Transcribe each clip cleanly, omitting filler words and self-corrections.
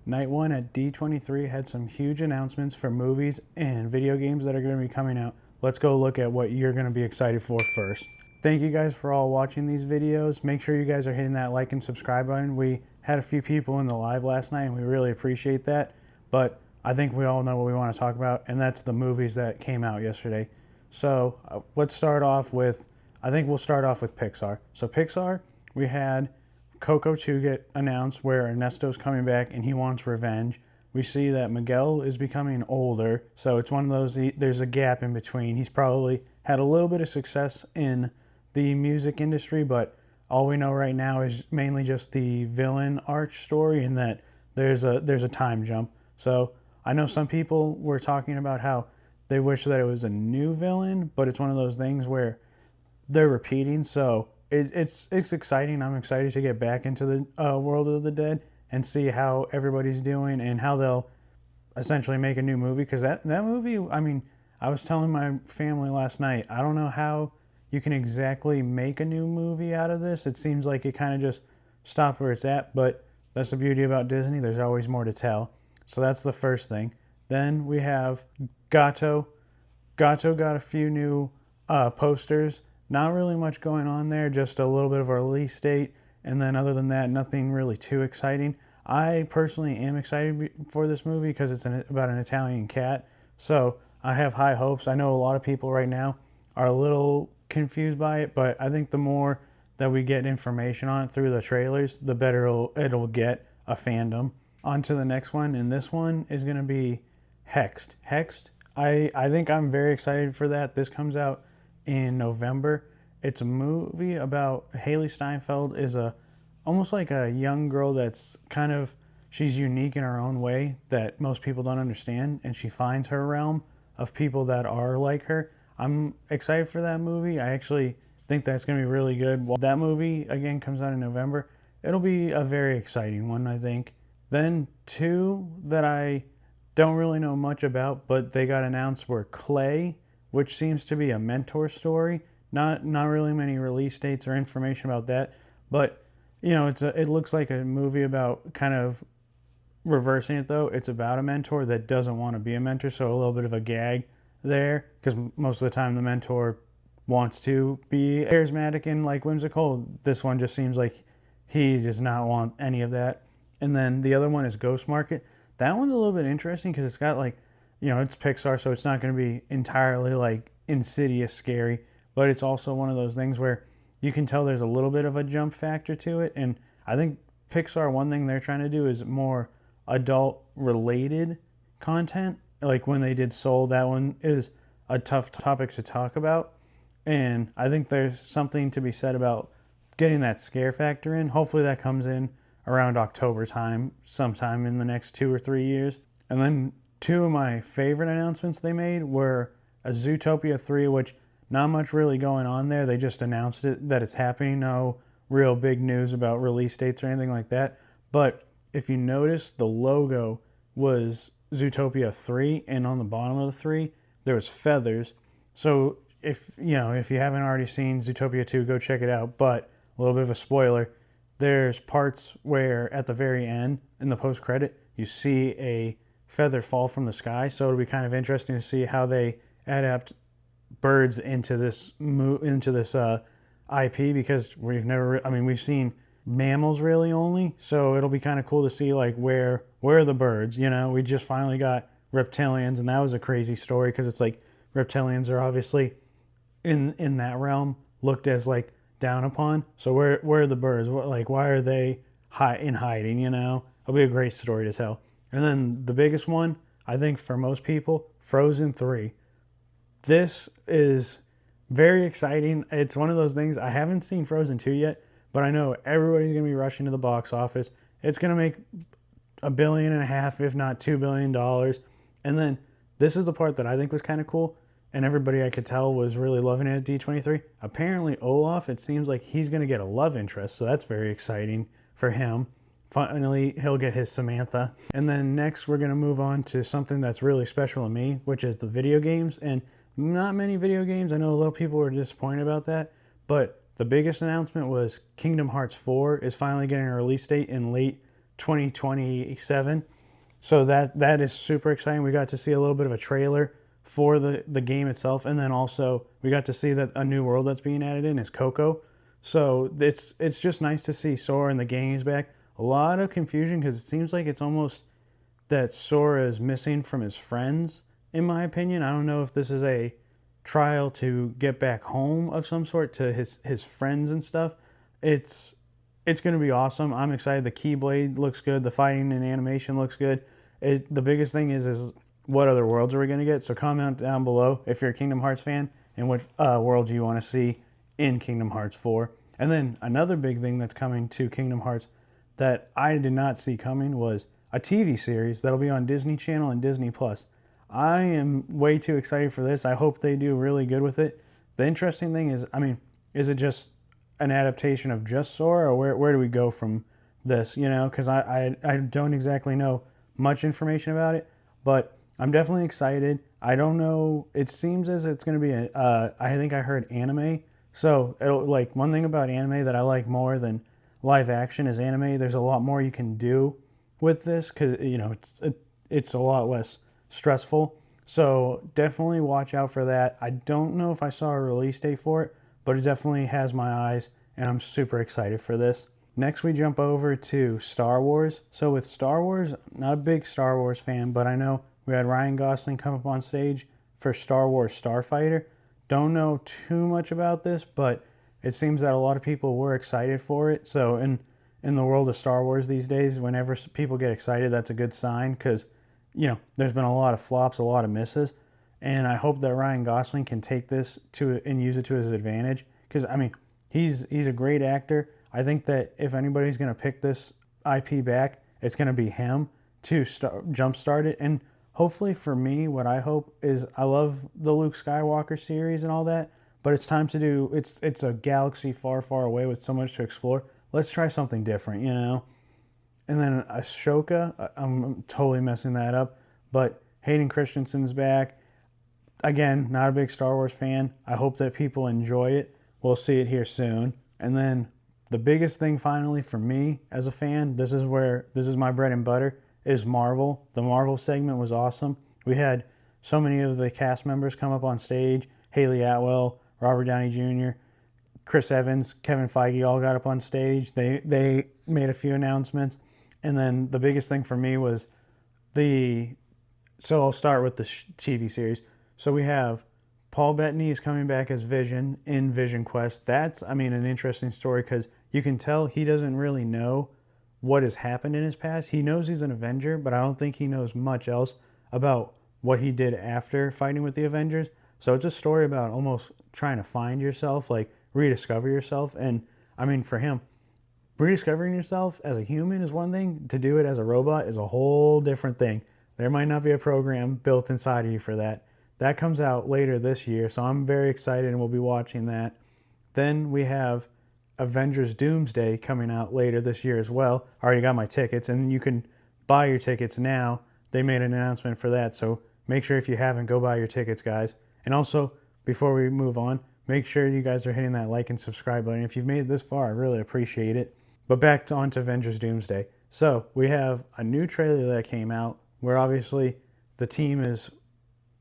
Night one at D23 had some huge announcements for movies and video games that are going to be coming out. Let's go look at what you're going to be excited for first. Thank you guys for all watching these videos. Make sure you guys are hitting that like and subscribe button. We had a few people in the live last night and we really appreciate that. But I think we all know what we want to talk about, and that's the movies that came out yesterday. So let's start off with, I think we'll start off with Pixar. So Pixar, we had Coco 2 get announced where Ernesto's coming back and he wants revenge. We see that Miguel is becoming older, so it's one of those, there's a gap in between. He's probably had a little bit of success in the music industry, but all we know right now is mainly just the villain arch story and that there's a time jump. So I know some people were talking about how they wish that it was a new villain, but it's one of those things where they're repeating, so it's exciting. I'm excited to get back into the world of the dead and see how everybody's doing and how they'll essentially make a new movie, because that movie, I mean, I was telling my family last night, I don't know how you can exactly make a new movie out of this. It seems like it kind of just stopped where it's at, but that's the beauty about Disney. There's always more to tell. So that's the first thing. Then we have Gato. Gato got a few new posters. Not really much going on there, just a little bit of a release date. And then other than that, nothing really too exciting. I personally am excited for this movie because it's about an Italian cat. So I have high hopes. I know a lot of people right now are a little confused by it, but I think the more that we get information on it through the trailers, the better it'll get a fandom. On to the next one, and this one is going to be Hexed. Hexed, I think I'm very excited for that. This comes out in November. It's a movie about Haley Steinfeld is almost like a young girl that's kind of, she's unique in her own way that most people don't understand, and she finds her realm of people that are like her. I'm excited for that movie. I actually think that's going to be really good. Well, that movie, again, comes out in November. It'll be a very exciting one, I think. Then two that I don't really know much about, but they got announced, were Clay, which seems to be a mentor story. Not really many release dates or information about that, but you know, it looks like a movie about kind of reversing it though. It's about a mentor that doesn't want to be a mentor, so a little bit of a gag there, because most of the time the mentor wants to be charismatic and like whimsical. This one just seems like he does not want any of that. And then the other one is Ghost Market. That one's a little bit interesting because it's got like, you know, it's Pixar, so it's not going to be entirely like insidious scary, but it's also one of those things where you can tell there's a little bit of a jump factor to it. And I think Pixar, one thing they're trying to do is more adult related content. Like when they did Soul, that one is a tough topic to talk about. And I think there's something to be said about getting that scare factor in. Hopefully that comes in around October time, sometime in the next 2 or 3 years. And then two of my favorite announcements they made were a Zootopia 3, which not much really going on there. They just announced it, that it's happening. No real big news about release dates or anything like that. But if you notice, the logo was Zootopia 3, and on the bottom of the 3, there was feathers. So if you haven't already seen Zootopia 2, go check it out. But a little bit of a spoiler, there's parts where at the very end in the post-credit, you see a feather fall from the sky. So it'll be kind of interesting to see how they adapt birds into this IP, because we've seen mammals really only. So it'll be kind of cool to see like where are the birds. You know, we just finally got reptilians, and that was a crazy story because it's like reptilians are obviously in that realm looked as like down upon. So where are the birds? Why are they in hiding? You know, it'll be a great story to tell. And then the biggest one, I think for most people, Frozen 3. This is very exciting. It's one of those things. I haven't seen Frozen 2 yet, but I know everybody's going to be rushing to the box office. It's going to make $1.5 billion, if not $2 billion. And then this is the part that I think was kind of cool, and everybody I could tell was really loving it at D23. Apparently Olaf, it seems like he's going to get a love interest, so that's very exciting for him. Finally, he'll get his Samantha. And then next, we're going to move on to something that's really special to me, which is the video games. And not many video games. I know a lot of people were disappointed about that, but the biggest announcement was Kingdom Hearts 4 is finally getting a release date in late 2027. So that is super exciting. We got to see a little bit of a trailer for the game itself, and then also we got to see that a new world that's being added in is Coco. So it's just nice to see Sora and the gang is back. A lot of confusion because it seems like it's almost that Sora is missing from his friends, in my opinion. I don't know if this is a trial to get back home of some sort to his friends and stuff. It's going to be awesome. I'm excited. The Keyblade looks good. The fighting and animation looks good. The biggest thing is what other worlds are we going to get? So comment down below if you're a Kingdom Hearts fan and what world you want to see in Kingdom Hearts 4. And then another big thing that's coming to Kingdom Hearts that I did not see coming was a TV series that'll be on Disney Channel and Disney Plus. I am way too excited for this. I hope they do really good with it. The interesting thing is, I mean, is it just an adaptation of just Sora, or where do we go from this? You know, because I don't exactly know much information about it, but I'm definitely excited. I don't know. It seems as it's going to be I think I heard anime. So like one thing about anime that I like more than live action is anime. There's a lot more you can do with this because you know it's a lot less stressful. So definitely watch out for that. I don't know if I saw a release date for it, but it definitely has my eyes, and I'm super excited for this. Next, we jump over to Star Wars. So with Star Wars, not a big Star Wars fan, but I know we had Ryan Gosling come up on stage for Star Wars Starfighter. Don't know too much about this, but it seems that a lot of people were excited for it. So in the world of Star Wars these days, whenever people get excited, that's a good sign because, you know, there's been a lot of flops, a lot of misses. And I hope that Ryan Gosling can take this and use it to his advantage. Because, I mean, he's a great actor. I think that if anybody's going to pick this IP back, it's going to be him to jumpstart it. And hopefully for me, what I hope is I love the Luke Skywalker series and all that, but it's time to do, it's a galaxy far, far away with so much to explore. Let's try something different, you know? And then Ashoka, I'm totally messing that up, but Hayden Christensen's back. Again, not a big Star Wars fan. I hope that people enjoy it. We'll see it here soon. And then the biggest thing finally for me as a fan, this is my bread and butter, is Marvel. The Marvel segment was awesome. We had so many of the cast members come up on stage. Haley Atwell, Robert Downey Jr., Chris Evans, Kevin Feige all got up on stage. They made a few announcements. And then the biggest thing for me was so I'll start with the TV series. So we have Paul Bettany is coming back as Vision in Vision Quest. That's, I mean, an interesting story because you can tell he doesn't really know what has happened in his past. He knows he's an Avenger, but I don't think he knows much else about what he did after fighting with the Avengers. So it's a story about almost trying to find yourself, like rediscover yourself. And I mean, for him, rediscovering yourself as a human is one thing. To do it as a robot is a whole different thing. There might not be a program built inside of you for that. That comes out later this year, so I'm very excited and we'll be watching that. Then we have Avengers Doomsday coming out later this year as well. I already got my tickets, and you can buy your tickets now. They made an announcement for that, so make sure if you haven't, go buy your tickets, guys. And also, before we move on, make sure you guys are hitting that like and subscribe button. If you've made it this far, I really appreciate it. But back on to Avengers Doomsday. So we have a new trailer that came out where obviously the team is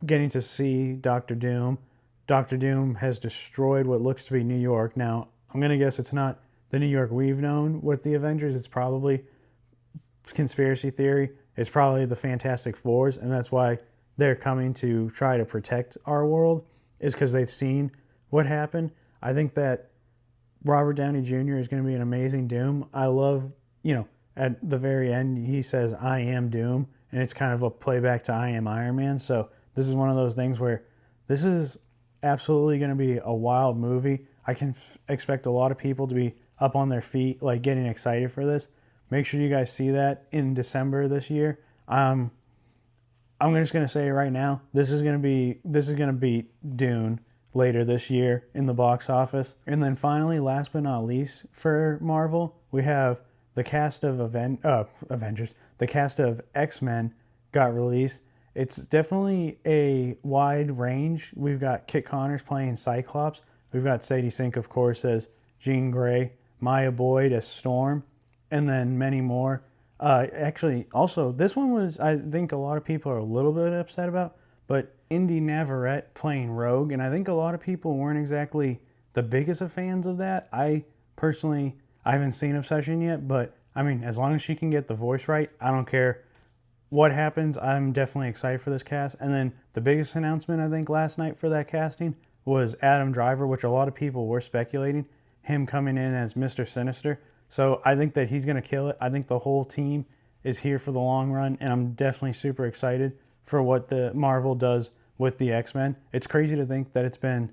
getting to see Doctor Doom. Doctor Doom has destroyed what looks to be New York. Now, I'm going to guess it's not the New York we've known with the Avengers. It's probably conspiracy theory. It's probably the Fantastic Fours, and that's why they're coming to try to protect our world, is because they've seen what happened. I think that Robert Downey Jr. is going to be an amazing Doom. I love, you know, at the very end, he says, "I am Doom," and it's kind of a playback to "I am Iron Man." So this is one of those things where this is absolutely going to be a wild movie. I can expect a lot of people to be up on their feet, like getting excited for this. Make sure you guys see that in December this year. I'm just going to say right now, this is going to beat Dune later this year in the box office. And then finally, last but not least, for Marvel, we have the cast of Avengers. The cast of X-Men got released. It's definitely a wide range. We've got Kit Connors playing Cyclops. We've got Sadie Sink, of course, as Jean Grey, Maya Boyd as Storm, and then many more. Actually, also, this one was, I think a lot of people are a little bit upset about, but Indy Navarrete playing Rogue, and I think a lot of people weren't exactly the biggest of fans of that. I personally, I haven't seen Obsession yet, but I mean, as long as she can get the voice right, I don't care what happens. I'm definitely excited for this cast. And then the biggest announcement, I think, last night for that casting was Adam Driver, which a lot of people were speculating, him coming in as Mr. Sinister. So I think that he's going to kill it. I think the whole team is here for the long run, and I'm definitely super excited for what the Marvel does with the X-Men. It's crazy to think that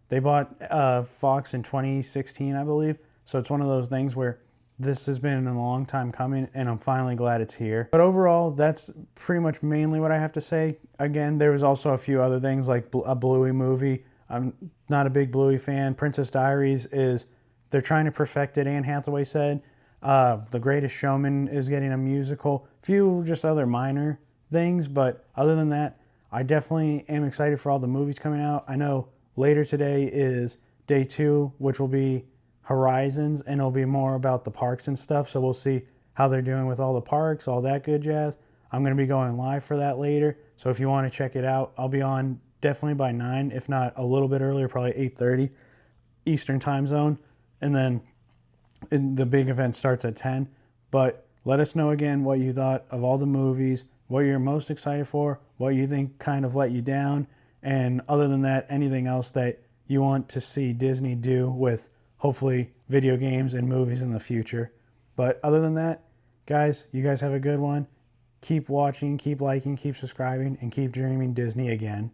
they bought Fox in 2016, I believe. So it's one of those things where this has been a long time coming, and I'm finally glad it's here. But overall, that's pretty much mainly what I have to say. Again, there was also a few other things like a Bluey movie. I'm not a big Bluey fan. Princess Diaries they're trying to perfect it, Anne Hathaway said. The Greatest Showman is getting a musical. Few just other minor things, but other than that, I definitely am excited for all the movies coming out. I know later today is day 2, which will be Horizons, and it'll be more about the parks and stuff, so we'll see how they're doing with all the parks, all that good jazz. I'm going to be going live for that later, so if you want to check it out, I'll be on definitely by 9, if not a little bit earlier, probably 8:30 Eastern time zone, and then the big event starts at 10. But let us know again what you thought of all the movies, what you're most excited for, what you think kind of let you down, and other than that, anything else that you want to see Disney do with hopefully video games and movies in the future. But other than that, guys, you guys have a good one. Keep watching, keep liking, keep subscribing, and keep dreaming Disney again.